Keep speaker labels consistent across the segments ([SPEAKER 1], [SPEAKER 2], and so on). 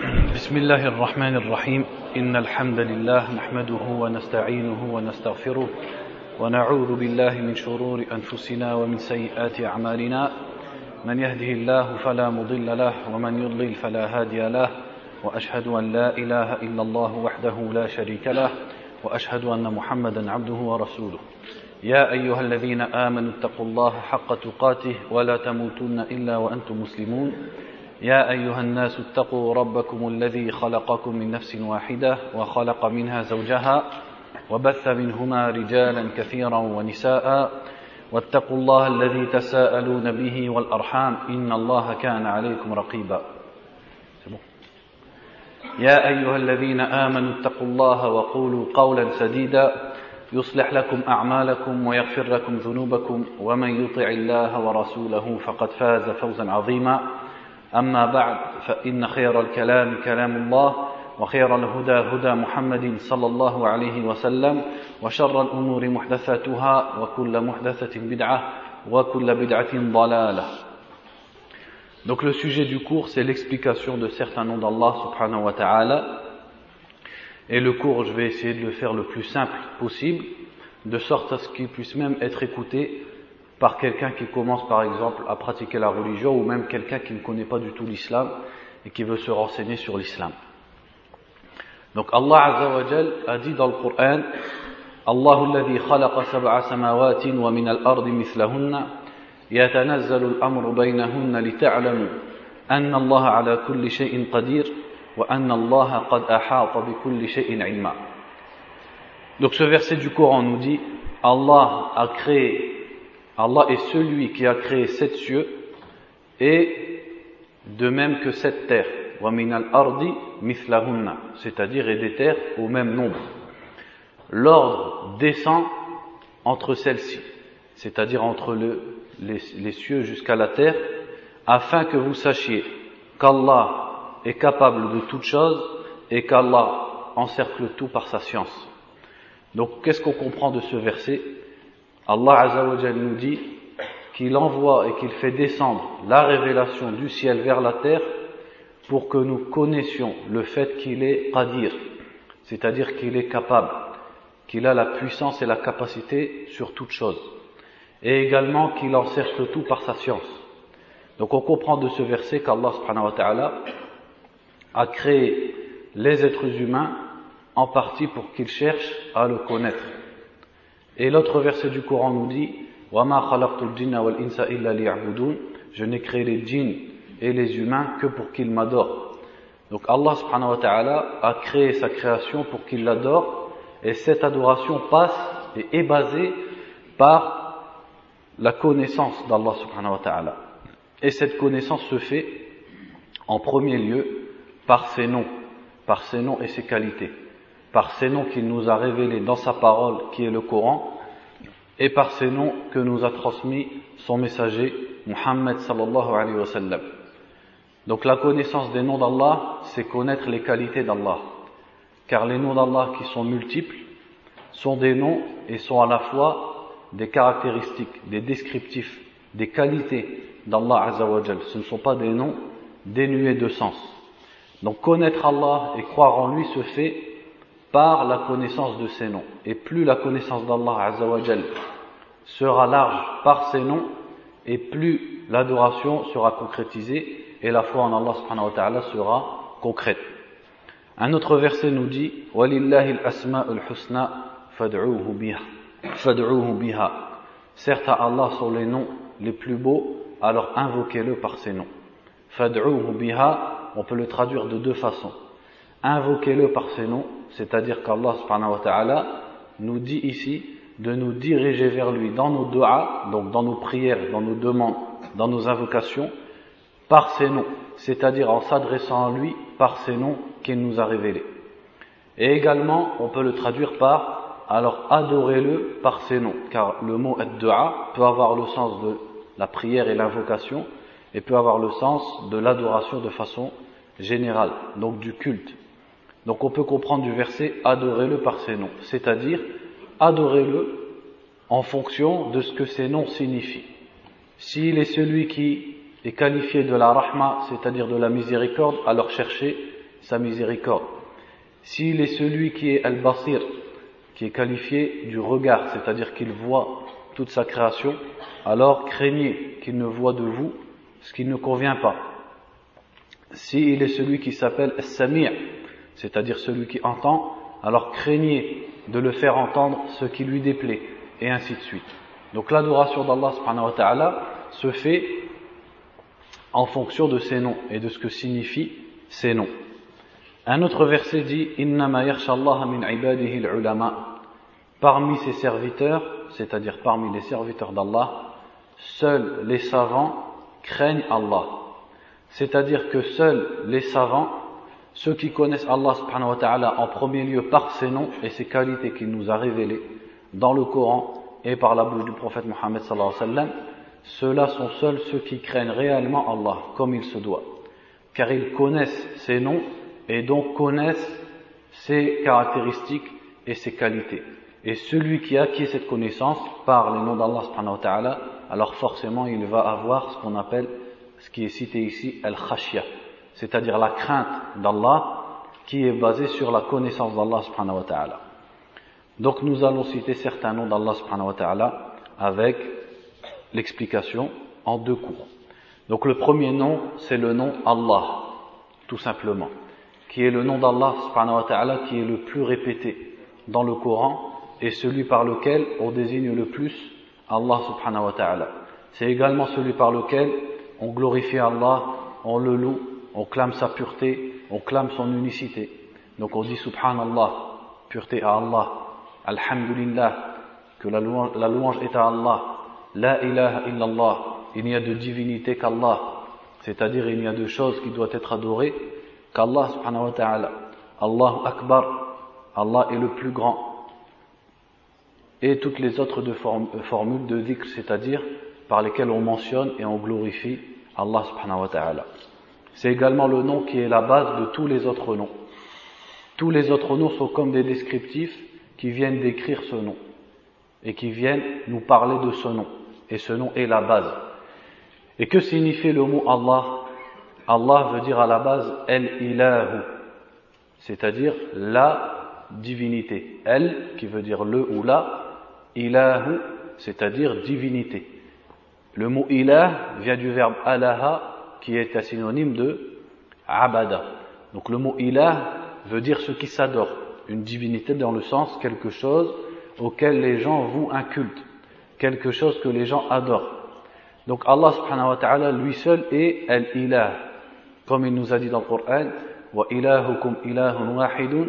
[SPEAKER 1] بسم الله الرحمن الرحيم إن الحمد لله نحمده ونستعينه ونستغفره ونعوذ بالله من شرور أنفسنا ومن سيئات أعمالنا من يهده الله فلا مضل له ومن يضلل فلا هادي له وأشهد أن لا إله إلا الله وحده لا شريك له وأشهد أن محمدا عبده ورسوله يا أيها الذين آمنوا اتقوا الله حق تقاته ولا تموتن إلا وأنتم مسلمون يا أيها الناس اتقوا ربكم الذي خلقكم من نفس واحدة وخلق منها زوجها وبث منهما رجالا كثيرا ونساء واتقوا الله الذي تساءلون به والأرحام إن الله كان عليكم رقيبا يا أيها الذين آمنوا اتقوا الله وقولوا قولا سديدا يصلح لكم أعمالكم ويغفر لكم ذنوبكم ومن يطع الله ورسوله فقد فاز فوزا عظيما أما بعد فإن خير الكلام كلام الله وخير الهدى هدى محمد صلى الله عليه وسلم وشر الأمور محدثاتها وكل محدثة بدعة وكل بدعة ضلالة. Donc le sujet du cours, c'est l'explication de certains noms d'Allah subhanahu wa ta'ala. Et le cours, je vais essayer de le faire le plus simple possible, de sorte à ce qu'il puisse même être écouté par quelqu'un qui commence par exemple à pratiquer la religion, ou même quelqu'un qui ne connaît pas du tout l'islam et qui veut se renseigner sur l'islam. Donc Allah Azza wa Jal a dit dans le Coran: Allahu alladhi khalaqa sab'a samawatin wa min al-ardi mithlahunna yatanazzalu al-amru baynahunna lita'lamu anna Allah ala kulli shay'in qadir wa anna Allah qad ahata bi kulli shay'in ilma. Donc ce verset du Coran nous dit: Allah est celui qui a créé 7 cieux et de même que 7 terres. Wa min al-ardi mithlahunna, c'est-à-dire et des terres au même nombre. L'ordre descend entre celles-ci, c'est-à-dire entre les cieux jusqu'à la terre, afin que vous sachiez qu'Allah est capable de toutes choses et qu'Allah encercle tout par sa science. Donc qu'est-ce qu'on comprend de ce verset? Allah Azza wa Jal nous dit qu'il envoie et qu'il fait descendre la révélation du ciel vers la terre pour que nous connaissions le fait qu'il est qadir, c'est-à-dire qu'il est capable, qu'il a la puissance et la capacité sur toute chose, et également qu'il encercle tout par sa science. Donc on comprend de ce verset qu'Allah subhanahu wa ta'ala a créé les êtres humains en partie pour qu'ils cherchent à le connaître. Et l'autre verset du Coran nous dit: وَمَا خَلَقْتُ الْجِنَّ وَالْإِنسَ إِلَّا لِيَعْبُدُونَ, je n'ai créé les djinns et les humains que pour qu'ils m'adorent. Donc Allah subhanahu wa ta'ala a créé sa création pour qu'il l'adore, et cette adoration passe et est basée par la connaissance d'Allah subhanahu wa ta'ala. Et cette connaissance se fait en premier lieu par ses noms et ses qualités, par ces noms qu'il nous a révélés dans sa parole qui est le Coran, et par ces noms que nous a transmis son messager Muhammad sallallahu alayhi wa sallam. Donc la connaissance des noms d'Allah, c'est connaître les qualités d'Allah, car les noms d'Allah qui sont multiples sont des noms et sont à la fois des caractéristiques, des descriptifs, des qualités d'Allah Azza wa Jal. Ce ne sont pas des noms dénués de sens. Donc connaître Allah et croire en lui se fait par la connaissance de ses noms. Et plus la connaissance d'Allah Azza wa Jal sera large par ses noms, et plus l'adoration sera concrétisée et la foi en Allah subhanahu wa ta'ala sera concrète. Un autre verset nous dit: وَلِلَّهِ الْأَسْمَاءُ الْحُسْنَى فَادْعُوهُ بِهَا. Certes à Allah sont les noms les plus beaux, alors invoquez-le par ces noms. فَادْعُوهُ بِهَا, on peut le traduire de deux façons. Invoquez-le par ces noms, c'est-à-dire qu'Allah subhanahu wa ta'ala nous dit ici de nous diriger vers lui dans nos du'a, donc dans nos prières, dans nos demandes, dans nos invocations, par ces noms, c'est-à-dire en s'adressant à lui par ces noms qu'il nous a révélés. Et également, on peut le traduire par: alors adorez-le par ces noms, car le mot ad-du'a peut avoir le sens de la prière et l'invocation, et peut avoir le sens de l'adoration de façon générale, donc du culte. Donc on peut comprendre du verset: adorez-le par ses noms, c'est-à-dire adorez-le en fonction de ce que ces noms signifient. S'il est celui qui est qualifié de la rahma, c'est-à-dire de la miséricorde, alors cherchez sa miséricorde. S'il est celui qui est Al-Basir, qui est qualifié du regard, c'est-à-dire qu'il voit toute sa création, alors craignez qu'il ne voie de vous ce qui ne convient pas. S'il est celui qui s'appelle As-Sami', c'est-à-dire celui qui entend, alors craignez de le faire entendre ce qui lui déplaît, et ainsi de suite. Donc l'adoration d'Allah subhanahu wa ta'ala se fait en fonction de ses noms et de ce que signifient ces noms. Un autre verset dit « Innama yakhsha Allah min ibadihi al-ulama » Parmi ses serviteurs, c'est-à-dire parmi les serviteurs d'Allah, seuls les savants craignent Allah. C'est-à-dire que seuls les savants, ceux qui connaissent Allah subhanahu wa ta'ala en premier lieu par ses noms et ses qualités qu'il nous a révélées dans le Coran et par la bouche du prophète Mohammed sallallahu alayhi wa sallam, ceux-là sont seuls ceux qui craignent réellement Allah comme il se doit, car ils connaissent ses noms et donc connaissent ses caractéristiques et ses qualités. Et celui qui a acquis cette connaissance par les noms d'Allah subhanahu wa ta'ala, alors forcément il va avoir ce qu'on appelle, ce qui est cité ici, al-khashya, c'est-à-dire la crainte d'Allah qui est basée sur la connaissance d'Allah subhanahu wa ta'ala. Donc nous allons citer certains noms d'Allah subhanahu wa ta'ala avec l'explication en deux cours. Donc le premier nom, c'est le nom Allah, tout simplement, qui est le nom d'Allah subhanahu wa ta'ala qui est le plus répété dans le Coran et celui par lequel on désigne le plus Allah subhanahu wa ta'ala. C'est également celui par lequel on glorifie Allah, on le loue, on clame sa pureté, on clame son unicité. Donc on dit subhanallah, pureté à Allah, alhamdulillah, que la louange est à Allah, la ilaha illallah, il n'y a de divinité qu'Allah, c'est-à-dire il n'y a de choses qui doivent être adorées qu'Allah subhanahu wa ta'ala. Allahu akbar, Allah est le plus grand. Et toutes les autres formules de dhikr, c'est-à-dire par lesquelles on mentionne et on glorifie Allah subhanahu wa ta'ala. C'est également le nom qui est la base de tous les autres noms. Tous les autres noms sont comme des descriptifs qui viennent décrire ce nom et qui viennent nous parler de ce nom. Et ce nom est la base. Et que signifie le mot Allah? Allah veut dire à la base El-Ilahu, c'est-à-dire la divinité. El qui veut dire le ou la, Ilahu, c'est-à-dire divinité. Le mot ilah vient du verbe alaha qui est un synonyme de abada. Donc le mot ilah veut dire ce qui s'adore, une divinité dans le sens quelque chose auquel les gens vouent un culte, quelque chose que les gens adorent. Donc Allah subhanahu wa ta'ala lui seul est al-ilah, comme il nous a dit dans le Coran, wa ilahukum ilahun wahidun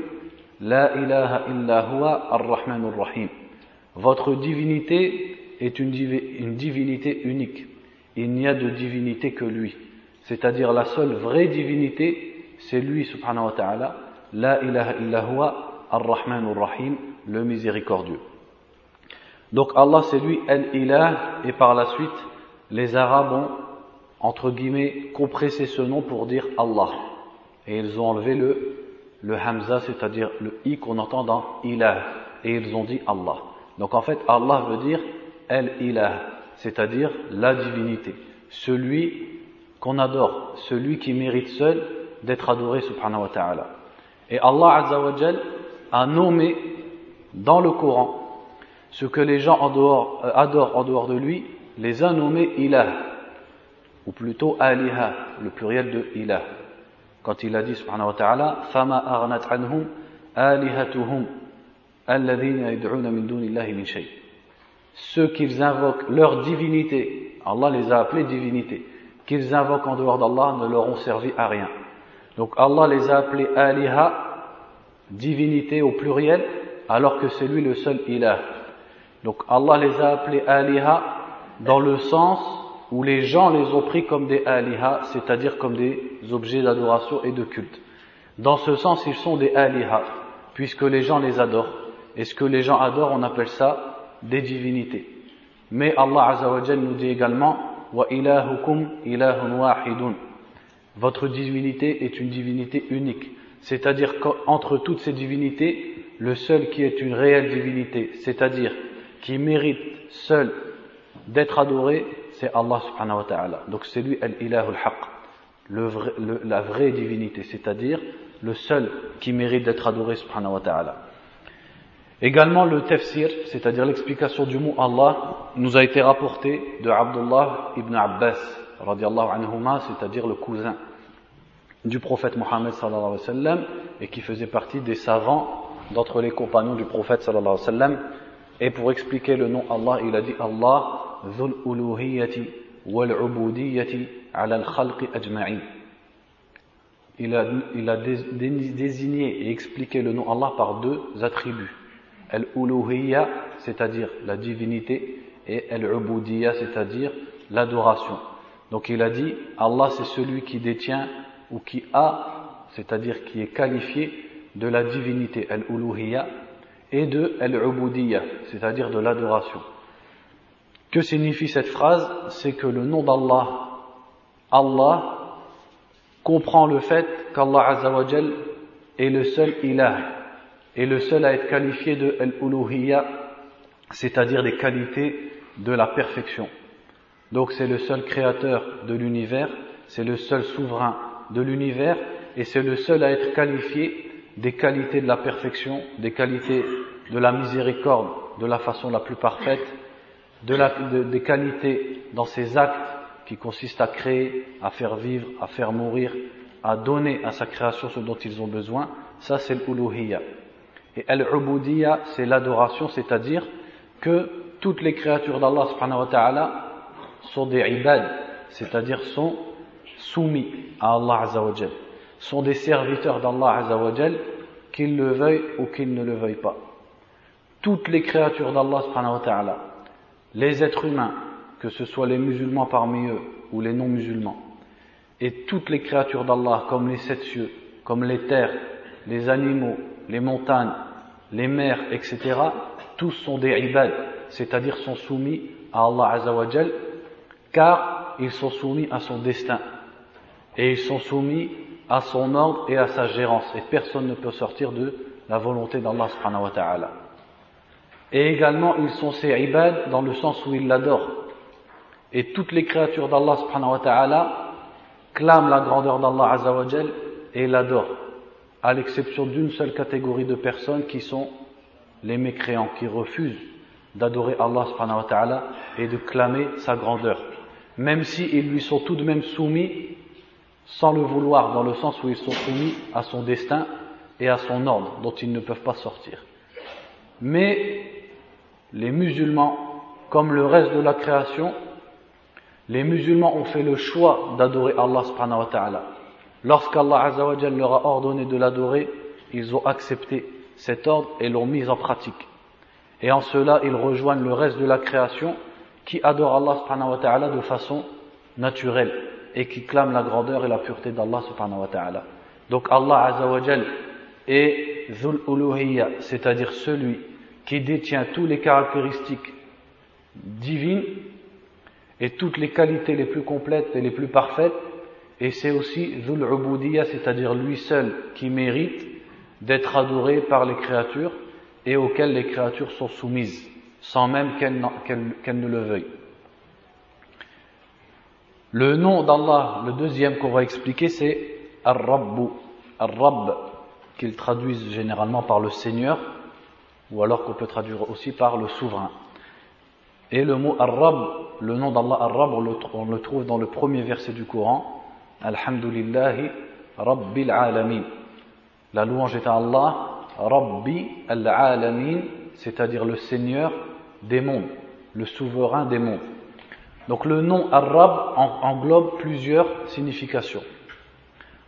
[SPEAKER 1] la ilaha illa huwa ar-rahmanur rahim. Votre divinité est une divinité unique. Il n'y a de divinité que lui. C'est-à-dire la seule vraie divinité, c'est lui subhanahu wa ta'ala, la ilaha illa huwa ar-rahmanur rahim, le miséricordieux. Donc Allah c'est lui al-ilah, et par la suite les Arabes ont entre guillemets compressé ce nom pour dire Allah, et ils ont enlevé le hamza, c'est-à-dire le i qu'on entend dans ilah, et ils ont dit Allah. Donc en fait Allah veut dire al-ilah, c'est-à-dire la divinité, celui qu'on adore, celui qui mérite seul d'être adoré subhanahu wa ta'ala. Et Allah azza wa jal a nommé dans le Coran ce que les gens adorent en dehors de lui, les a nommés ilah, ou plutôt aliha, le pluriel de ilah. Quand il a dit subhanahu wa ta'ala fama aghnat anhum alihatuhum alladhina yad'una min dunillahi min shay. Ceux qu'ils invoquent, leur divinité, Allah les a appelés divinités, qu'ils invoquent en dehors d'Allah ne leur ont servi à rien. Donc Allah les a appelés aliha, divinité au pluriel, alors que c'est lui le seul ilah. Donc Allah les a appelés aliha dans le sens où les gens les ont pris comme des aliha, c'est-à-dire comme des objets d'adoration et de culte. Dans ce sens, ils sont des aliha, puisque les gens les adorent. Et ce que les gens adorent, on appelle ça des divinités. Mais Allah Azza wa Jal nous dit également wa ilahukum ilahun wahidun. Votre divinité est une divinité unique. C'est-à-dire qu'entre toutes ces divinités, le seul qui est une réelle divinité, c'est-à-dire qui mérite seul d'être adoré, c'est Allah subhanahu wa ta'ala. Donc c'est lui al-ilahul haqq. la vraie divinité, c'est-à-dire le seul qui mérite d'être adoré subhanahu wa ta'ala. Également le tafsir, c'est-à-dire l'explication du mot Allah, nous a été rapporté de Abdullah ibn Abbas radiallahu anhuma, c'est-à-dire le cousin du prophète Mohammed sallallahu alayhi wa sallam, et qui faisait partie des savants d'entre les compagnons du prophète sallallahu alayhi wa sallam. Et pour expliquer le nom Allah, il a dit Allah dhul uluhiyyati wal ubudiyyati ala al-khalqi ajma'in. Il a désigné et expliqué le nom Allah par deux attributs. Al-uluhiyya, c'est-à-dire la divinité, et al-ubudiyya, c'est-à-dire l'adoration. Donc il a dit Allah c'est celui qui détient ou qui a, c'est-à-dire qui est qualifié de la divinité, al-uluhiyya, et de al-ubudiyya, c'est-à-dire de l'adoration. Que signifie cette phrase? C'est que le nom d'Allah, Allah, comprend le fait qu'Allah Azza wa Jal est le seul ilah, et le seul à être qualifié de al-uluhiyya, c'est-à-dire des qualités de la perfection. Donc c'est le seul créateur de l'univers, c'est le seul souverain de l'univers, et c'est le seul à être qualifié des qualités de la perfection, des qualités de la miséricorde de la façon la plus parfaite, des qualités dans ses actes qui consistent à créer, à faire vivre, à faire mourir, à donner à sa création ce dont ils ont besoin. Ça c'est l'uluhiyya. Et al-ubudiyya, c'est l'adoration, c'est-à-dire que toutes les créatures d'Allah subhanahu wa ta'ala sont des ibad, c'est-à-dire sont soumis à Allah Azza wa Jal, sont des serviteurs d'Allah Azza wa Jal, qu'ils le veuillent ou qu'ils ne le veuillent pas. Toutes les créatures d'Allah subhanahu wa ta'ala, les êtres humains, que ce soit les musulmans parmi eux ou les non-musulmans, et toutes les créatures d'Allah comme les sept cieux, comme les terres, les animaux, les montagnes, les mers, etc., tous sont des ibad, c'est-à-dire sont soumis à Allah Azza wa Jal, car ils sont soumis à son destin, et ils sont soumis à son ordre et à sa gérance, et personne ne peut sortir de la volonté d'Allah subhanahu wa ta'ala. Et également ils sont ses ibad dans le sens où ils l'adorent, et toutes les créatures d'Allah subhanahu wa ta'ala clament la grandeur d'Allah Azza wa Jal et l'adorent, à l'exception d'une seule catégorie de personnes qui sont les mécréants, qui refusent d'adorer Allah subhanahu wa ta'ala et de clamer sa grandeur, même s'ils lui sont tout de même soumis sans le vouloir, dans le sens où ils sont soumis à son destin et à son ordre dont ils ne peuvent pas sortir. Mais les musulmans, comme le reste de la création, les musulmans ont fait le choix d'adorer Allah subhanahu wa ta'ala. Lorsqu'Allah Azza wa Jal leur a ordonné de l'adorer, ils ont accepté cet ordre et l'ont mis en pratique. Et en cela, ils rejoignent le reste de la création qui adore Allah subhanahu wa ta'ala de façon naturelle et qui clame la grandeur et la pureté d'Allah subhanahu wa ta'ala. Donc Allah Azza wa Jal est Dhul Uluhiyya, c'est-à-dire celui qui détient toutes les caractéristiques divines et toutes les qualités les plus complètes et les plus parfaites, et c'est aussi Dhul Ubudiyya, c'est-à-dire lui seul qui mérite d'être adoré par les créatures et auxquelles les créatures sont soumises, sans même qu'elles ne le veuillent. Le nom d'Allah, le deuxième qu'on va expliquer, c'est Ar-Rabbu, Ar-Rabb, qu'ils traduisent généralement par le Seigneur, ou alors qu'on peut traduire aussi par le souverain. Et le mot Ar-Rabb, le nom d'Allah Ar-Rabb, on le trouve dans le premier verset du Coran, Alhamdulillahi Rabbil Alamin. La louange est à Allah, Rabbi al-Alamin, c'est-à-dire le Seigneur des mondes, le souverain des mondes. Donc le nom Ar-Rabb englobe plusieurs significations.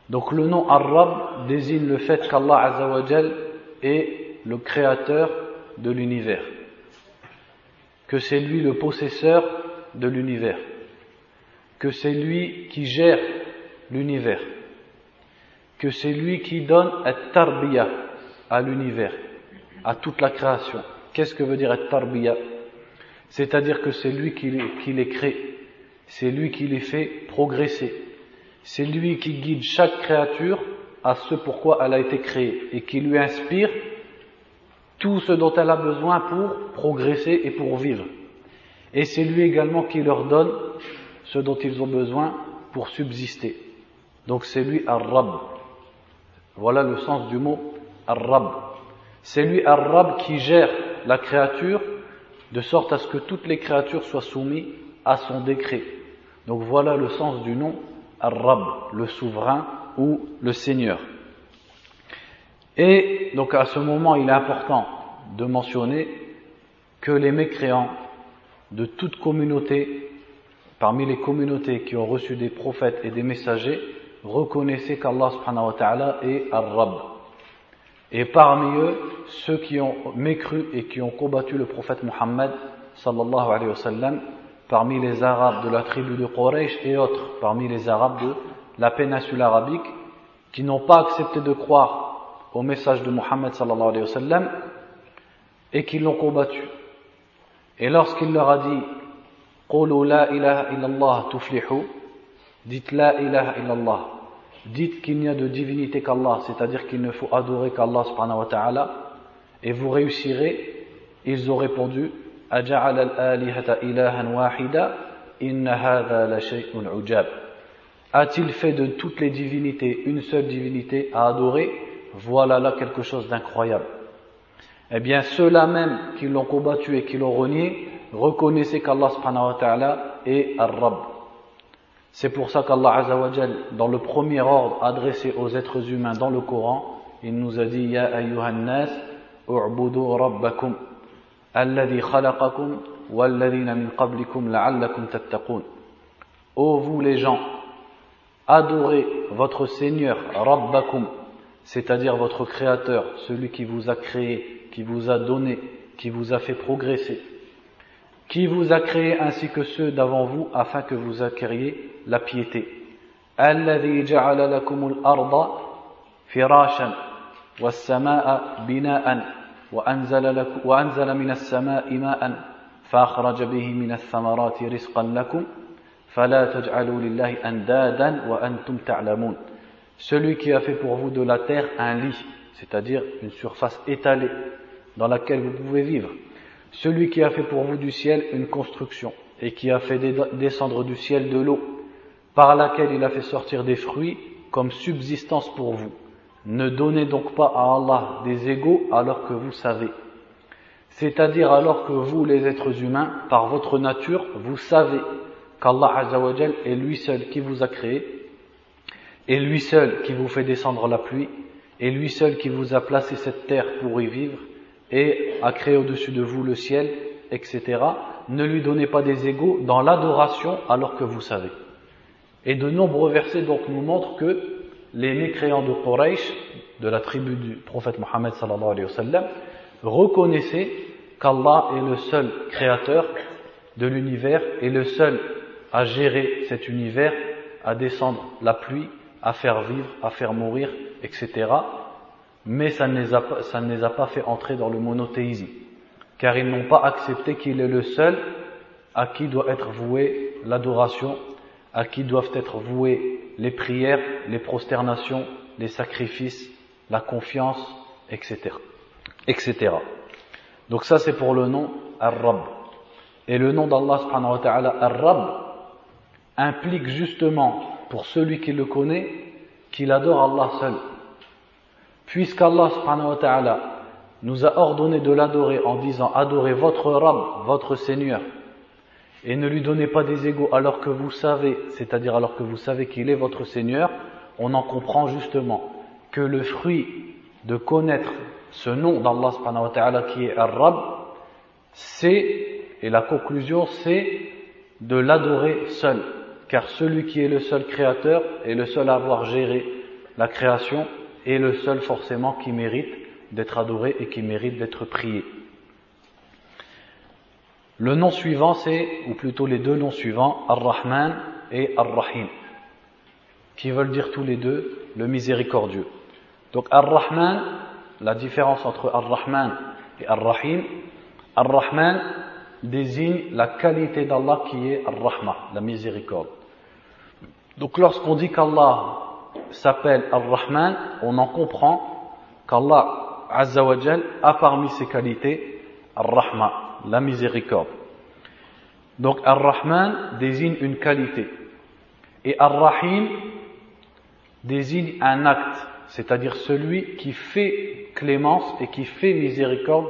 [SPEAKER 1] Donc le nom Ar-Rabb désigne le fait qu'Allah Azza wa Jal est le créateur de l'univers, que c'est lui le possesseur de l'univers, que c'est lui qui gère l'univers, que c'est lui qui donne at-tarbiya à l'univers, à toute la création. Qu'est-ce que veut dire at-tarbiya? C'est-à-dire que c'est lui qui les crée, c'est lui qui les fait progresser, c'est lui qui guide chaque créature à ce pourquoi elle a été créée et qui lui inspire tout ce dont elle a besoin pour progresser et pour vivre. Et c'est lui également qui leur donne ce dont ils ont besoin pour subsister. Donc c'est lui Ar-Rabb. Voilà le sens du mot Ar-Rabb. C'est lui Ar-Rabb qui gère la créature de sorte à ce que toutes les créatures soient soumises à son décret. Donc voilà le sens du nom Ar-Rabb, le souverain ou le Seigneur. Et donc à ce moment, il est important de mentionner que les mécréants de toute communauté, parmi les communautés qui ont reçu des prophètes et des messagers, reconnaissaient qu'Allah subhanahu wa ta'ala est Ar-Rabb. Et parmi eux, ceux qui ont mécru et qui ont combattu le prophète Muhammad sallallahu alayhi wa sallam, parmi les Arabes de la tribu de Quraysh et autres, parmi les Arabes de la péninsule arabique, qui n'ont pas accepté de croire au message de Muhammad sallallahu alayhi wa sallam et qui l'ont combattu. Et lorsqu'il leur a dit Qulu la ilaha illallah tuflihu, dites la ilaha illallah, dites qu'il n'y a de divinité qu'Allah, c'est-à-dire qu'il ne faut adorer qu'Allah subhanahu wa ta'ala, et vous réussirez. Ils ont répondu Aja'ala al-alihata ilahan wahida, inna hadha la shay'un ujab. A-t-il fait de toutes les divinités une seule divinité à adorer? Voilà là quelque chose d'incroyable. Eh bien, ceux-là même qui l'ont combattu et qui l'ont renié, reconnaissaient qu'Allah subhanahu wa ta'ala est Ar-Rabb. C'est pour ça qu'Allah Azza wa Jal, dans le premier ordre adressé aux êtres humains dans le Coran, il nous a dit Ya ayyuhan nas, u'budu rabbakum, alladhi khalaqakum, walladhina min qablikum la'allakum tattaqun. Ô vous les gens, adorez votre Seigneur, Rabbakum, c'est-à-dire votre Créateur, celui qui vous a créé, qui vous a donné, qui vous a fait progresser, qui vous a créé ainsi que ceux d'avant vous, afin que vous acquériez la piété. Alladhi ja'ala lakumul arda firashan was-samaa'a bina'an wa anzala minas samaa'i ma'an fa akhraja bihi minas thamarati rizqan lakum fala taj'alu lillahi andadan wa antum ta'lamun. Celui qui a fait pour vous de la terre un lit, c'est-à-dire une surface étalée dans laquelle vous pouvez vivre. Celui qui a fait pour vous du ciel une construction et qui a fait descendre du ciel de l'eau, par laquelle il a fait sortir des fruits comme subsistance pour vous. Ne donnez donc pas à Allah des égaux alors que vous savez. C'est-à-dire alors que vous, les êtres humains, par votre nature, vous savez qu'Allah Azza wa Jal est lui seul qui vous a créé, et lui seul qui vous fait descendre la pluie, et lui seul qui vous a placé cette terre pour y vivre, et a créé au-dessus de vous le ciel, etc. Ne lui donnez pas des égaux dans l'adoration alors que vous savez. Et de nombreux versets donc nous montrent que les mécréants de Quraysh, de la tribu du prophète Muhammad sallallahu alayhi wa sallam, reconnaissaient qu'Allah est le seul créateur de l'univers et le seul à gérer cet univers, à descendre la pluie, à faire vivre, à faire mourir, etc. Mais ça ne les a pas fait entrer dans le monothéisme, car ils n'ont pas accepté qu'il est le seul à qui doit être vouée l'adoration, à qui doivent être vouées les prières, les prosternations, les sacrifices, la confiance, etc. etc. Donc ça c'est pour le nom Ar-Rabb. Et le nom d'Allah subhanahu wa ta'ala Ar-Rabb implique justement pour celui qui le connaît qu'il adore Allah seul. Puisqu'Allah subhanahu wa ta'ala nous a ordonné de l'adorer en disant adorez votre Rabb, votre Seigneur, et ne lui donnez pas des égaux alors que vous savez, c'est-à-dire alors que vous savez qu'il est votre Seigneur, on en comprend justement que le fruit de connaître ce nom d'Allah subhanahu wa ta'ala qui est Ar-Rabb, c'est, et la conclusion c'est de l'adorer seul, car celui qui est le seul créateur est le seul à avoir géré la création et le seul forcément qui mérite d'être adoré et qui mérite d'être prié. Le nom suivant c'est, ou plutôt les deux noms suivants, Ar-Rahman et Ar-Rahim, qui veulent dire tous les deux le miséricordieux. Donc Ar-Rahman, la différence entre Ar-Rahman et Ar-Rahim, Ar-Rahman désigne la qualité d'Allah qui est Ar-Rahma, la miséricorde. Donc lorsqu'on dit qu'Allah s'appelle Ar-Rahman, on en comprend qu'Allah Azza wa Jal a parmi ses qualités Ar-Rahma, la miséricorde. Donc Ar-Rahman désigne une qualité et Ar-Rahim désigne un acte, c'est-à-dire celui qui fait clémence et qui fait miséricorde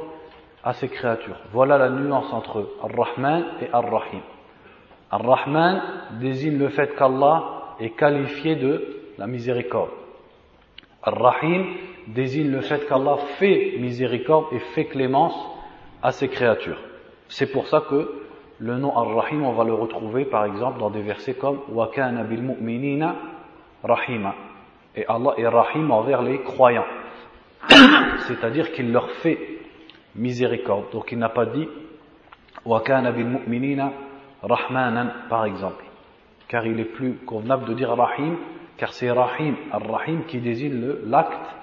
[SPEAKER 1] à ses créatures. Voilà la nuance entre Ar-Rahman et Ar-Rahim. Ar-Rahman désigne le fait qu'Allah est qualifié de la miséricorde. Ar-Rahim désigne le fait qu'Allah fait miséricorde et fait clémence à ses créatures. C'est pour ça que le nom Ar-Rahim, on va le retrouver par exemple dans des versets comme Wa kana bil mu'minina rahima. Et Allah est Rahim envers les croyants. C'est-à-dire qu'il leur fait miséricorde. Donc il n'a pas dit Wa kana bil mu'minina rahmanan par exemple. Car il est plus convenable de dire Rahim, car c'est Rahim, Ar-Rahim qui désigne l'acte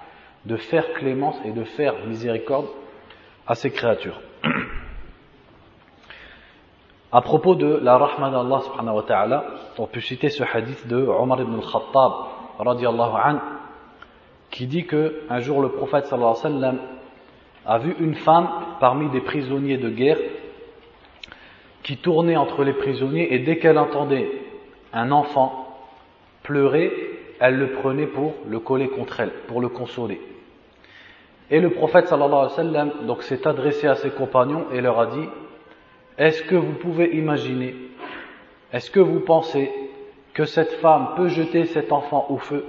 [SPEAKER 1] de faire clémence et de faire miséricorde à ses créatures. À propos de la rahma d'Allah subhanahu wa ta'ala, on peut citer ce hadith de Omar ibn al-Khattab radiyallahu anhu, qui dit que un jour le prophète sallallahu alayhi wa sallam a vu une femme parmi des prisonniers de guerre qui tournait entre les prisonniers, et dès qu'elle entendait un enfant pleurer, elle le prenait pour le coller contre elle, pour le consoler. Et le prophète sallallahu alayhi wa sallam donc s'est adressé à ses compagnons et leur a dit: est-ce que vous pouvez imaginer, est-ce que vous pensez que cette femme peut jeter cet enfant au feu?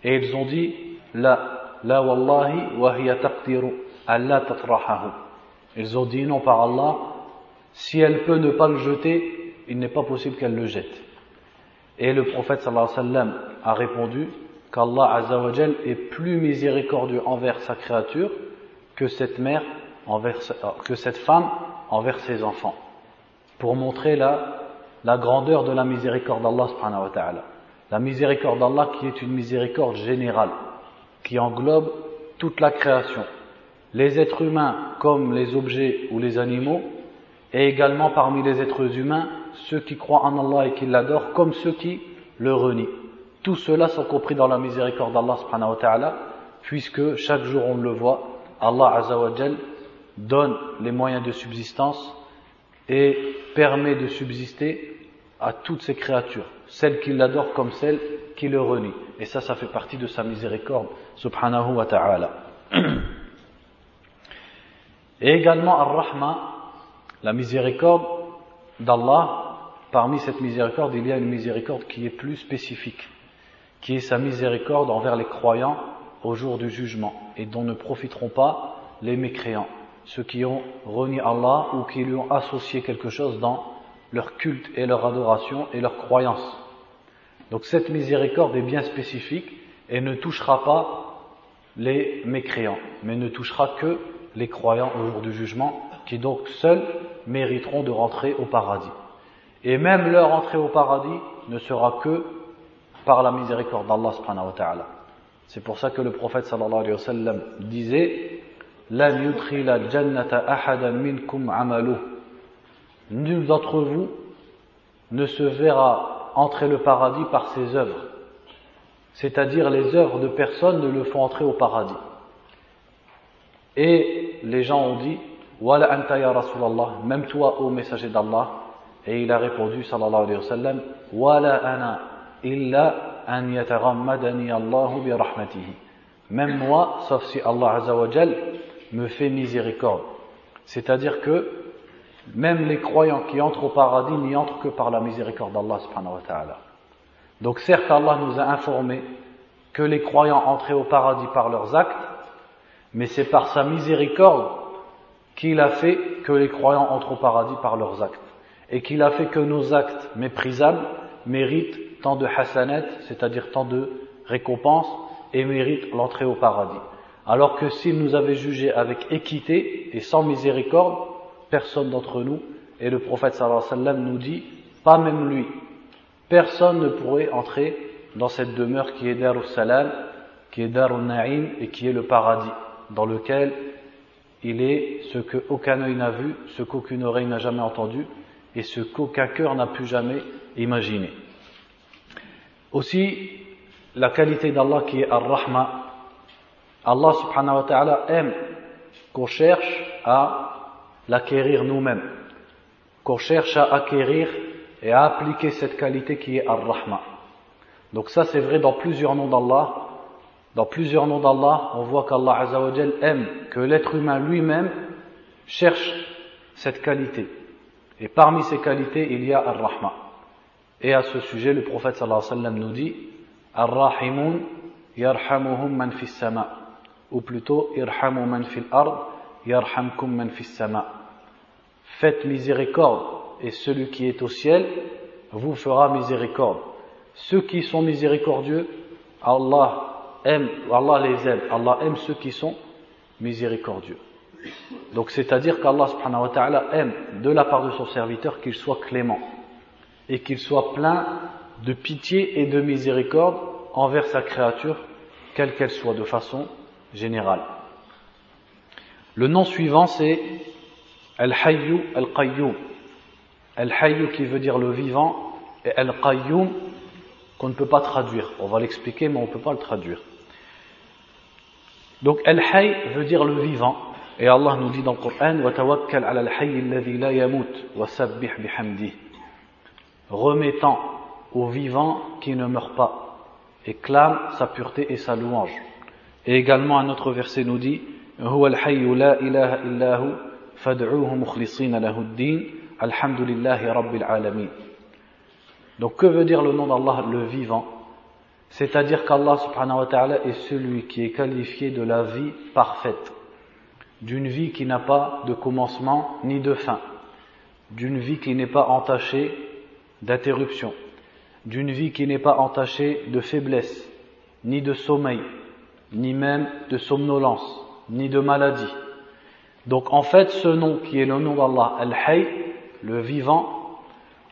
[SPEAKER 1] Et ils ont dit: la wallahi wa hiya taqdiru alla tatrahahu. Ils ont dit: non, par Allah, si elle peut ne pas le jeter, il n'est pas possible qu'elle le jette. Et le prophète sallallahu alayhi wa sallam a répondu qu'Allah azza wa jal est plus miséricordieux envers sa créature que cette mère que cette femme envers ses enfants, pour montrer la grandeur de la miséricorde d'Allah subhanahu wa ta'ala. La miséricorde d'Allah qui est une miséricorde générale, qui englobe toute la création, les êtres humains comme les objets ou les animaux, et également parmi les êtres humains, ceux qui croient en Allah et qui l'adorent comme ceux qui le renient. Tout cela sont compris dans la miséricorde d'Allah subhanahu wa ta'ala, puisque chaque jour on le voit, Allah azza wa jal donne les moyens de subsistance et permet de subsister à toutes ces créatures, celles qui l'adorent comme celles qui le renient. Et ça fait partie de sa miséricorde subhanahu wa ta'ala. Et également Ar-Rahma, la miséricorde d'Allah. Parmi cette miséricorde, il y a une miséricorde qui est plus spécifique, qui est sa miséricorde envers les croyants au jour du jugement, et dont ne profiteront pas les mécréants, ceux qui ont renié Allah ou qui lui ont associé quelque chose dans leur culte et leur adoration et leur croyance. Donc cette miséricorde est bien spécifique et ne touchera pas les mécréants, mais ne touchera que les croyants au jour du jugement, qui donc seuls mériteront de rentrer au paradis. Et même leur entrée au paradis ne sera que par la miséricorde d'Allah subhanahu wa ta'ala. C'est pour ça que le prophète sallallahu alayhi wa sallam disait: lan yudkhila jannata ahadan minkum amaluh. Nul d'entre vous ne se verra entrer le paradis par ses œuvres. C'est-à-dire les œuvres de personne ne le font entrer au paradis. Et les gens ont dit: wala anta ya Rasulallah, même toi ô messager d'Allah. Et il a répondu sallallahu alayhi wa sallam: wala ana illa an yataghammadani Allahu bi rahmatihi. Même moi, sauf si Allah azza wa jal me fait miséricorde. C'est-à-dire que même les croyants qui entrent au paradis n'y entrent que par la miséricorde d'Allah subhanahu wa ta'ala. Donc certes, Allah nous a informé que les croyants entraient au paradis par leurs actes, mais c'est par sa miséricorde qu'il a fait que les croyants entrent au paradis par leurs actes, et qu'il a fait que nos actes méprisables méritent tant de hasanat, c'est-à-dire tant de récompenses, et méritent l'entrée au paradis. Alors que s'il nous avait jugés avec équité et sans miséricorde, personne d'entre nous, et le prophète sallallahu alayhi wa sallam nous dit, pas même lui, personne ne pourrait entrer dans cette demeure qui est Darus Salam, qui est Darun Na'im, et qui est le paradis, dans lequel il est ce qu'aucun œil n'a vu, ce qu'aucune oreille n'a jamais entendu, et ce qu'aucun cœur n'a pu jamais imaginer. Aussi, la qualité d'Allah qui est Ar-Rahma, Allah subhanahu wa ta'ala aime qu'on cherche à l'acquérir nous-mêmes, qu'on cherche à acquérir et à appliquer cette qualité qui est Ar-Rahma. Donc ça c'est vrai dans plusieurs noms d'Allah. Dans plusieurs noms d'Allah, on voit qu'Allah Azza wa Jal aime que l'être humain lui-même cherche cette qualité. Et parmi ces qualités, il y a Ar-Rahma. Et à ce sujet, le prophète sallallahu alayhi wa sallam nous dit Ar-Rahimun yarhamuhum man fis sama. Ou plutôt Irhamu man fil ard yarhamkum man fis sama. Faites miséricorde et celui qui est au ciel vous fera miséricorde. Ceux qui sont miséricordieux, Allah les aime. Allah aime ceux qui sont miséricordieux. Donc c'est-à-dire qu'Allah subhanahu wa ta'ala aime de la part de son serviteur qu'il soit clément et qu'il soit plein de pitié et de miséricorde envers sa créature, quelle qu'elle soit, de façon générale. Le nom suivant c'est Al-Hayyu Al-Qayyum. Al-Hayyu qui veut dire le vivant et Al-Qayyum qu'on ne peut pas traduire. On va l'expliquer mais on ne peut pas le traduire. Donc Al-Hayy veut dire le vivant. Et Allah nous dit dans le Coran وَتَوَكَّلْ عَلَى الْحَيِّ الَّذِي لَا يَمُوتُ وَسَبِّحْ بِحَمْدِهِ. Remettant au vivant qui ne meurt pas et clame sa pureté et sa louange. Et également un autre verset nous dit هُوَ الْحَيُّ لَا إِلَهَ إِلَّا هُ فَادْعُوهُ مُخْلِصِينَ لَهُ الدِّينَ الْحَمْدُ لِلَّهِ رَبِّ الْعَالَمِينَ. Donc que veut dire le nom d'Allah, le vivant? C'est-à-dire qu'Allah subhanahu wa ta'ala est celui qui est qualifié de la vie parfaite, d'une vie qui n'a pas de commencement ni de fin, d'une vie qui n'est pas entachée d'interruption, d'une vie qui n'est pas entachée de faiblesse, ni de sommeil, ni même de somnolence, ni de maladie. Donc en fait ce nom qui est le nom d'Allah, Al-Hayy, le vivant,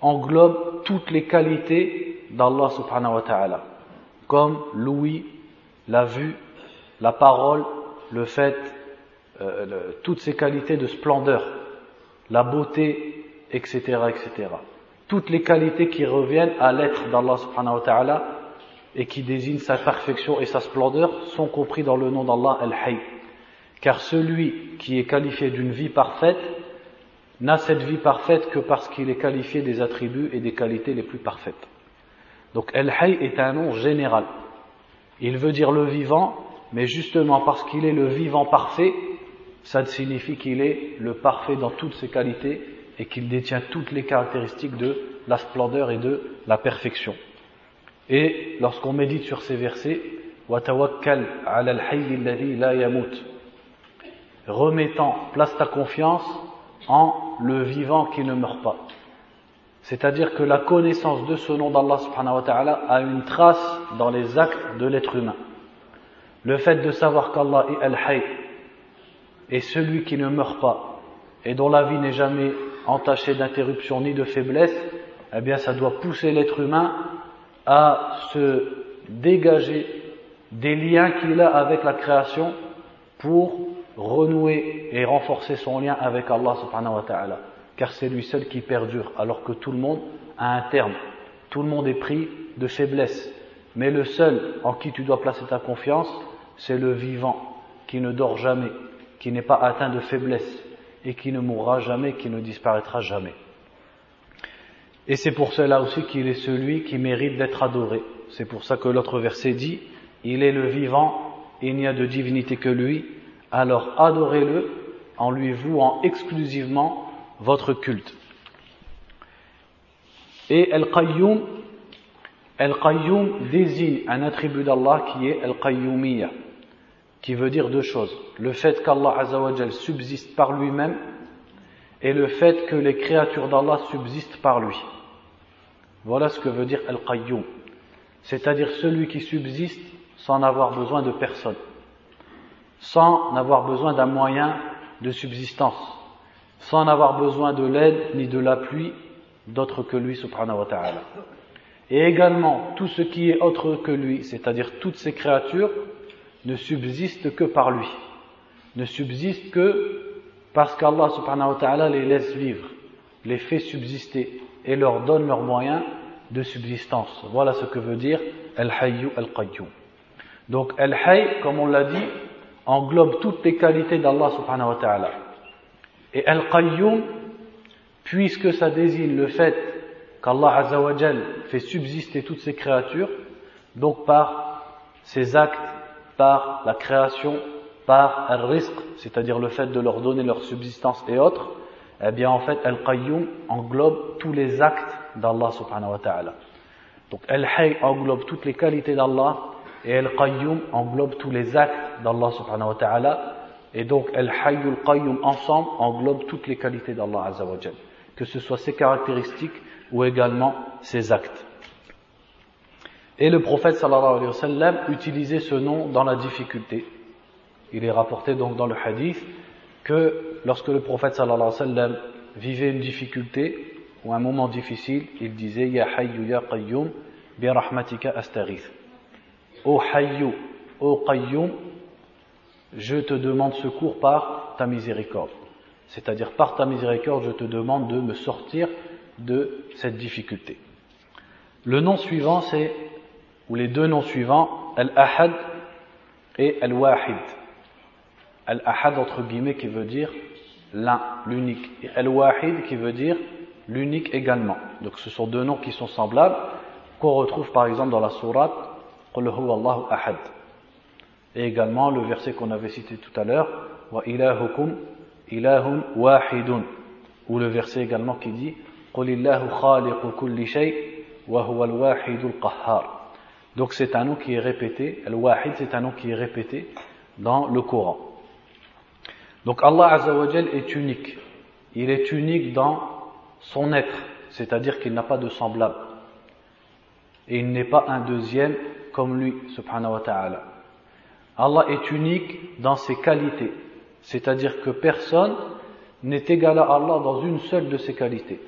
[SPEAKER 1] englobe toutes les qualités d'Allah subhanahu wa ta'ala, comme l'ouïe, la vue, la parole, le fait, toutes ces qualités de splendeur, la beauté, etc., etc. Toutes les qualités qui reviennent à l'être d'Allah subhanahu wa ta'ala et qui désignent sa perfection et sa splendeur sont compris dans le nom d'Allah Al-Hayy. Car celui qui est qualifié d'une vie parfaite n'a cette vie parfaite que parce qu'il est qualifié des attributs et des qualités les plus parfaites. Donc Al-Hayy est un nom général. Il veut dire le vivant, mais justement parce qu'il est le vivant parfait, ça signifie qu'il est le parfait dans toutes ses qualités et qu'il détient toutes les caractéristiques de la splendeur et de la perfection. Et lorsqu'on médite sur ces versets, وَتَوَكَّلْ عَلَى الْحَيِّ الَّذِي لَا يَمُوتُ, remettant, place ta confiance en le vivant qui ne meurt pas. C'est-à-dire que la connaissance de ce nom d'Allah subhanahu wa ta'ala a une trace dans les actes de l'être humain. Le fait de savoir qu'Allah est Al-Hayy, est celui qui ne meurt pas et dont la vie n'est jamais entachée d'interruption ni de faiblesse, eh bien ça doit pousser l'être humain à se dégager des liens qu'il a avec la création pour renouer et renforcer son lien avec Allah subhanahu wa ta'ala, car c'est lui seul qui perdure, alors que tout le monde a un terme, tout le monde est pris de faiblesse, mais le seul en qui tu dois placer ta confiance, c'est le vivant, qui ne dort jamais, qui n'est pas atteint de faiblesse, et qui ne mourra jamais, qui ne disparaîtra jamais. Et c'est pour cela aussi qu'il est celui qui mérite d'être adoré. C'est pour ça que l'autre verset dit, il est le vivant, il n'y a de divinité que lui, alors adorez-le en lui vouant exclusivement votre culte. Et Al-Qayyum désigne un attribut d'Allah qui est Al-Qayyumiyya, qui veut dire deux choses. Le fait qu'Allah Azza wa Jal subsiste par lui-même et le fait que les créatures d'Allah subsistent par lui. Voilà ce que veut dire Al-Qayyum. C'est-à-dire celui qui subsiste sans avoir besoin de personne, sans n'avoir besoin d'un moyen de subsistance, sans n'avoir besoin de l'aide ni de l'appui d'autre que lui subhanahu wa ta'ala. Et également, tout ce qui est autre que lui, c'est-à-dire toutes ces créatures, ne subsistent que par lui, ne subsistent que parce qu'Allah subhanahu wa ta'ala les laisse vivre, les fait subsister et leur donne leurs moyens de subsistance. Voilà ce que veut dire Al-Hayyu Al-Qayyum. Donc Al-Hayy, comme on l'a dit, englobe toutes les qualités d'Allah subhanahu wa ta'ala. Et Al-Qayyum, puisque ça désigne le fait qu'Allah Azza wa Jal fait subsister toutes ces créatures, Donc par ses actes, par la création, par al-rizq, c'est-à-dire le fait de leur donner leur subsistance et autres, eh bien en fait Al-Qayyum englobe tous les actes d'Allah subhanahu wa ta'ala. Donc Al-Hayy englobe toutes les qualités d'Allah et Al-Qayyum englobe tous les actes d'Allah subhanahu wa ta'ala. Et donc Al-Hayy et Al-Qayyum ensemble englobent toutes les qualités d'Allah azza wa jal, que ce soit ses caractéristiques ou également ses actes. Et le prophète sallallahu alayhi wa sallam utilisait ce nom dans la difficulté. Il est rapporté donc dans le hadith que lorsque le prophète sallallahu alayhi wa sallam vivait une difficulté ou un moment difficile, il disait Ya Hayyu Ya Qayyum bi rahmatika astaghith. Ô Hayyu, ô Qayyum, je te demande secours par ta miséricorde. C'est-à-dire par ta miséricorde, je te demande de me sortir de cette difficulté. Le nom suivant, ou les deux noms suivants, Al-Ahad et Al-Wahid. Al-Ahad entre guillemets qui veut dire l'un, l'unique, et Al-Wahid qui veut dire l'unique également. Donc ce sont deux noms qui sont semblables, qu'on retrouve par exemple dans la sourate Qul huwa Allahu Ahad. Et également le verset qu'on avait cité tout à l'heure, Wa ilahukum ilahun wahidun, ou le verset également qui dit Qul illahu khaliqu kulli shay wa huwa al-wahidul qahhar. Donc c'est un nom qui est répété, Al-Wahid c'est un nom qui est répété dans le Coran. Donc Allah Azza wa Jal est unique. Il est unique dans son être, c'est-à-dire qu'il n'a pas de semblable. Et il n'est pas un deuxième comme lui, subhanahu wa ta'ala. Allah est unique dans ses qualités, c'est-à-dire que personne n'est égal à Allah dans une seule de ses qualités.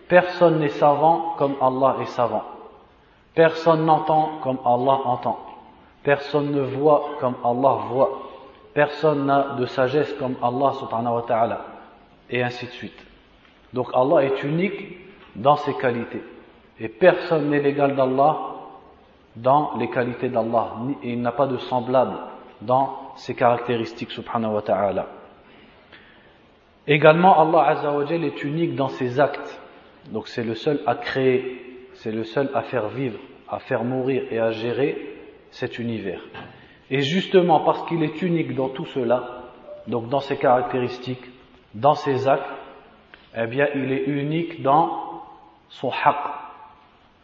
[SPEAKER 1] Personne n'est savant comme Allah est savant. Personne n'entend comme Allah entend. Personne ne voit comme Allah voit. Personne n'a de sagesse comme Allah subhanahu wa ta'ala. Et ainsi de suite. Donc Allah est unique dans ses qualités. Et personne n'est l'égal d'Allah dans les qualités d'Allah. Et il n'a pas de semblable dans ses caractéristiques subhanahu wa ta'ala. Également Allah Azza wa Jal est unique dans ses actes. Donc c'est le seul à créer, c'est le seul à faire vivre, à faire mourir et à gérer cet univers. Et justement parce qu'il est unique dans tout cela, donc dans ses caractéristiques, dans ses actes, eh bien il est unique dans son haqq.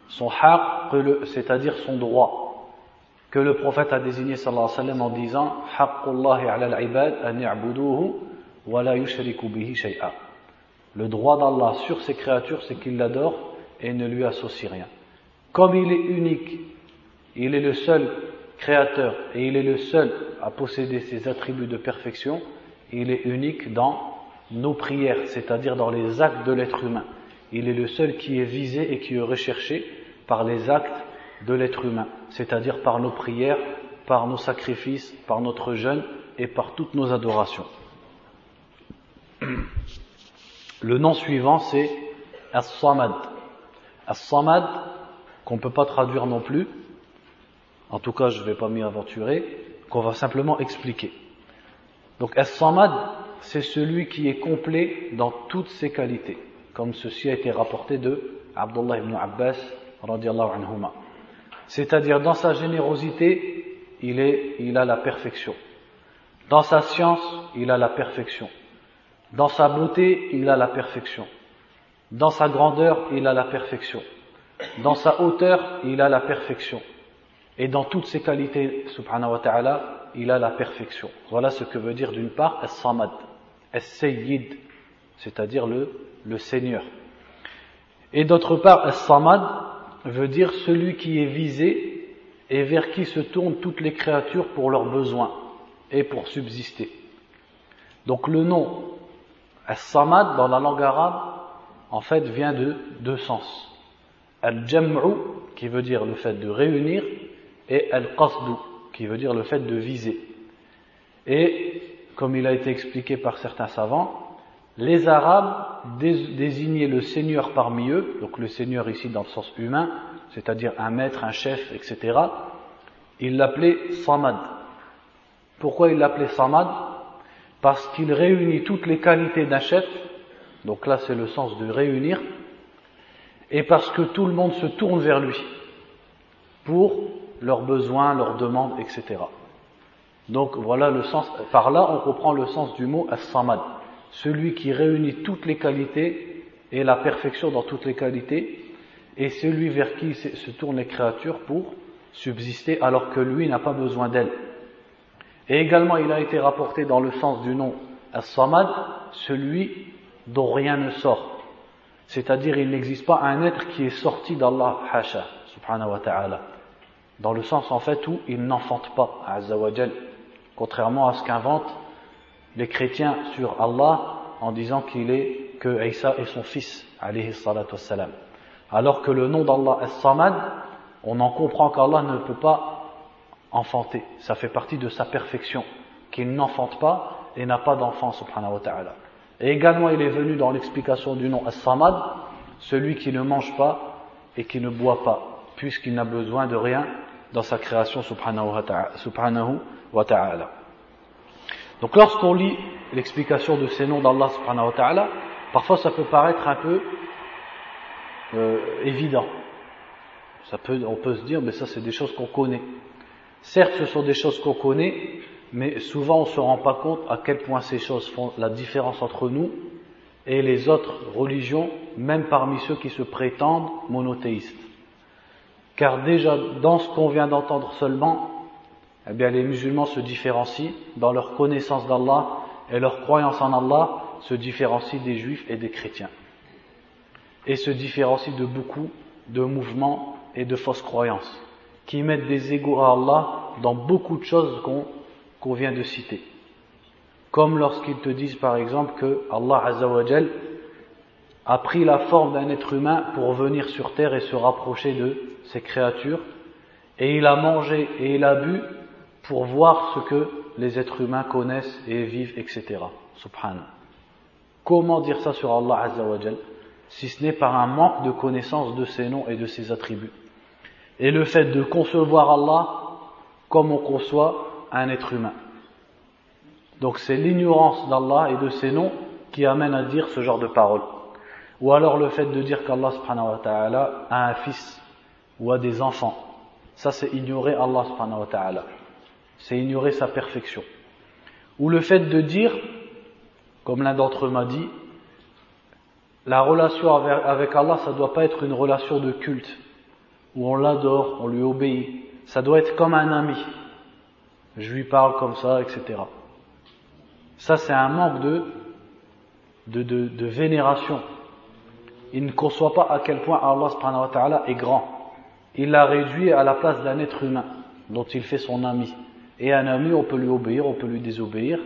[SPEAKER 1] Son haqq, c'est-à-dire son droit, que le prophète a désigné sallallahu alayhi wa sallam en disant Haqqullahi ala al-ibad an ya'buduhu wa la yushriku bihi shay'a. Le droit d'Allah sur ses créatures, c'est qu'il l'adore et ne lui associe rien. Comme il est unique, il est le seul créateur et il est le seul à posséder ses attributs de perfection, il est unique dans nos prières, c'est-à-dire dans les actes de l'être humain. Il est le seul qui est visé et qui est recherché par les actes de l'être humain, c'est-à-dire par nos prières, par nos sacrifices, par notre jeûne et par toutes nos adorations. Le nom suivant c'est As-Samad. As-Samad, qu'on ne peut pas traduire non plus, en tout cas je ne vais pas m'y aventurer, qu'on va simplement expliquer. Donc As-Samad, c'est celui qui est complet dans toutes ses qualités, comme ceci a été rapporté de Abdullah ibn Abbas radiyallahu anhuma. C'est-à-dire dans sa générosité, il a la perfection. Dans sa science, il a la perfection. Dans sa beauté, il a la perfection. Dans sa grandeur, il a la perfection. Dans sa hauteur, il a la perfection. Et dans toutes ses qualités, subhanahu wa ta'ala, il a la perfection. Voilà ce que veut dire d'une part As-Samad, As-Sayyid, c'est-à-dire le Seigneur. Et d'autre part, As-Samad veut dire celui qui est visé et vers qui se tournent toutes les créatures pour leurs besoins et pour subsister. Donc le nom As-Samad dans la langue arabe, en fait, vient de deux sens. Al-Jam'u, qui veut dire le fait de réunir, et Al-Qasdu, qui veut dire le fait de viser. Et, comme il a été expliqué par certains savants, les Arabes désignaient le Seigneur parmi eux, donc le Seigneur ici dans le sens humain, c'est-à-dire un maître, un chef, etc. Ils l'appelaient Samad. Pourquoi ils l'appelaient Samad? Parce qu'il réunit toutes les qualités d'un chef, donc là c'est le sens de réunir, et parce que tout le monde se tourne vers lui. pour leurs besoins, leurs demandes, etc. Donc voilà le sens, par là on comprend le sens du mot As-Samad, celui qui réunit toutes les qualités et la perfection dans toutes les qualités, et celui vers qui se tournent les créatures pour subsister alors que lui n'a pas besoin d'elles. Et également il a été rapporté dans le sens du nom As-Samad, celui dont rien ne sort. C'est-à-dire il n'existe pas un être qui est sorti d'Allah, hasha, subhanahu wa ta'ala. Dans le sens en fait où il n'enfante pas, azza wa jal, contrairement à ce qu'inventent les chrétiens sur Allah en disant que Isa est son fils, alayhi salatu wassalam. Alors que le nom d'Allah As-Samad, on en comprend qu'Allah ne peut pas enfanter. Ça fait partie de sa perfection, qu'il n'enfante pas et n'a pas d'enfant, subhanahu wa ta'ala. Et également, il est venu dans l'explication du nom As-Samad, celui qui ne mange pas et qui ne boit pas, puisqu'il n'a besoin de rien dans sa création, subhanahu wa ta'ala. Donc lorsqu'on lit l'explication de ces noms d'Allah, subhanahu wa ta'ala, parfois ça peut paraître un peu évident. On peut se dire, mais ça c'est des choses qu'on connaît. Certes, ce sont des choses qu'on connaît, mais souvent on ne se rend pas compte à quel point ces choses font la différence entre nous et les autres religions, même parmi ceux qui se prétendent monothéistes. Car déjà, dans ce qu'on vient d'entendre seulement, eh bien, les musulmans se différencient dans leur connaissance d'Allah et leur croyance en Allah se différencient des juifs et des chrétiens. Et se différencient de beaucoup de mouvements et de fausses croyances qui mettent des égos à Allah dans beaucoup de choses qu'on vient de citer. Comme lorsqu'ils te disent par exemple que Allah Azza wa Jal a pris la forme d'un être humain pour venir sur terre et se rapprocher de ses créatures, et il a mangé et il a bu pour voir ce que les êtres humains connaissent et vivent, etc. Subhanallah. Comment dire ça sur Allah Azza wa Jal, si ce n'est par un manque de connaissance de ses noms et de ses attributs, et le fait de concevoir Allah comme on conçoit un être humain. Donc c'est l'ignorance d'Allah et de ses noms qui amène à dire ce genre de paroles. Ou alors le fait de dire qu'Allah subhanahu wa ta'ala a un fils ou a des enfants. Ça c'est ignorer Allah subhanahu wa ta'ala. C'est ignorer sa perfection. Ou le fait de dire, comme l'un d'entre eux m'a dit, la relation avec Allah, ça ne doit pas être une relation de culte, où on l'adore, on lui obéit. Ça doit être comme un ami. Je lui parle comme ça, etc. Ça c'est un manque de vénération. Il ne conçoit pas à quel point Allah subhanahu wa ta'ala est grand. Il l'a réduit à la place d'un être humain dont il fait son ami. Et un ami, on peut lui obéir, on peut lui désobéir,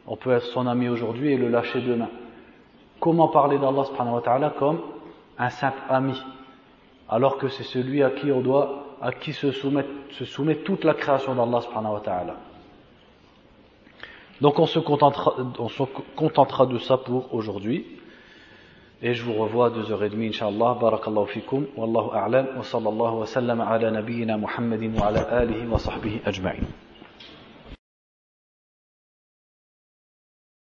[SPEAKER 1] on peut être son ami aujourd'hui et le lâcher demain. Comment parler d'Allah subhanahu wa ta'ala comme un simple ami, alors que c'est celui à qui se soumet toute la création d'Allah subhanahu wa ta'ala. Donc on se contentera de ça pour aujourd'hui. Et je vous revois à 2h30 inshallah. Barakallahu fikum. Wallahu a'lam. Wa sallallahu wa sallam ala nabiyyina Muhammadin wa ala alihi wa sahbihi ajma'in.